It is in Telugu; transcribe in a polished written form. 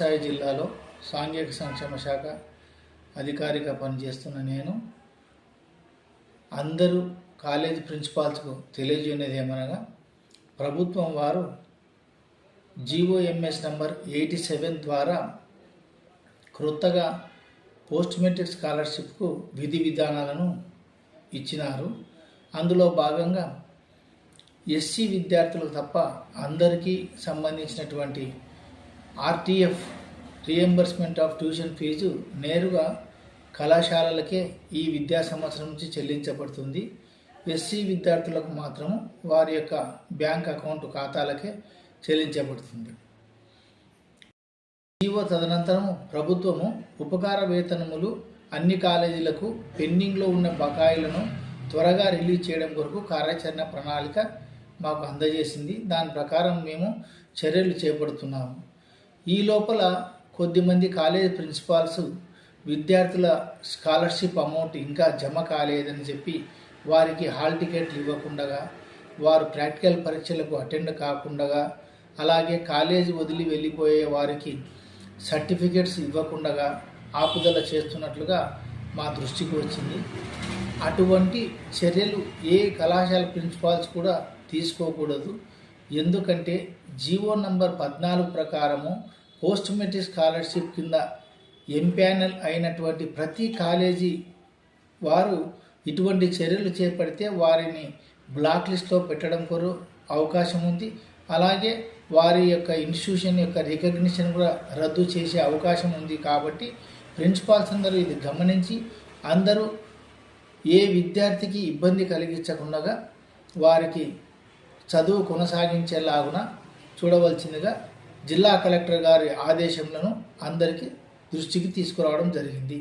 సత్యసాయి జిల్లాలో సాంఘిక సంక్షేమ శాఖ అధికారిగా పనిచేస్తున్న నేను అందరూ కాలేజీ ప్రిన్సిపాల్స్కు తెలియజేయనేది ఏమనగా ప్రభుత్వం వారు GOMS నంబర్ 87 ద్వారా క్రొత్తగా పోస్ట్ మెట్రిక్ స్కాలర్షిప్కు విధి విధానాలను ఇచ్చినారు. అందులో భాగంగా SC విద్యార్థులకు తప్ప అందరికీ సంబంధించినటువంటి RTF reimbursement of tuition fee నేరుగా కళాశాలలకే ఈ విద్యా సంవత్సరం నుంచి చెల్లించబడుతుంది. SC విద్యార్థులకు మాత్రము వారి యొక్క బ్యాంక్ అకౌంట్ ఖాతాలకే చెల్లించబడుతుంది. జీవో తదనంతరము ప్రభుత్వము ఉపకార వేతనములు అన్ని కాలేజీలకు పెండింగ్లో ఉన్న బకాయిలను త్వరగా రిలీజ్ చేయడం కొరకు కార్యాచరణ ప్రణాళిక మాకు అందజేసింది. దాని ప్రకారం మేము చర్యలు చేపడుతున్నాము. ఈ లోపల కొద్దిమంది కాలేజీ ప్రిన్సిపాల్స్ విద్యార్థుల స్కాలర్షిప్ అమౌంట్ ఇంకా జమ కాలేదని చెప్పి వారికి హాల్ టికెట్లు ఇవ్వకుండా, వారు ప్రాక్టికల్ పరీక్షలకు అటెండ్ కాకుండా, అలాగే కాలేజీ వదిలి వెళ్ళిపోయే వారికి సర్టిఫికెట్స్ ఇవ్వకుండా ఆపుదల చేస్తున్నట్లుగా మా దృష్టికి వచ్చింది. అటువంటి చర్యలు ఏ కళాశాల ప్రిన్సిపాల్స్ కూడా తీసుకోకూడదు. ఎందుకంటే జీవో నంబర్ 14 ప్రకారము పోస్ట్ మెట్రిక్ స్కాలర్షిప్ కింద ఎంపానల్ అయినటువంటి ప్రతి కాలేజీ వారు ఇటువంటి చర్యలు చేపడితే వారిని బ్లాక్ లిస్ట్లో పెట్టడం కొరకు అవకాశం ఉంది. అలాగే వారి యొక్క ఇన్స్టిట్యూషన్ యొక్క రికగ్నిషన్ కూడా రద్దు చేసే అవకాశం ఉంది. కాబట్టి ప్రిన్సిపాల్స్ అందరూ ఇది గమనించి అందరూ ఏ విద్యార్థికి ఇబ్బంది కలిగించకుండా వారికి చదువు కొనసాగించేలాగున చూడవలసిందిగా జిల్లా కలెక్టర్ గారి ఆదేశములను అందరికీ దృష్టికి తీసుకురావడం జరిగింది.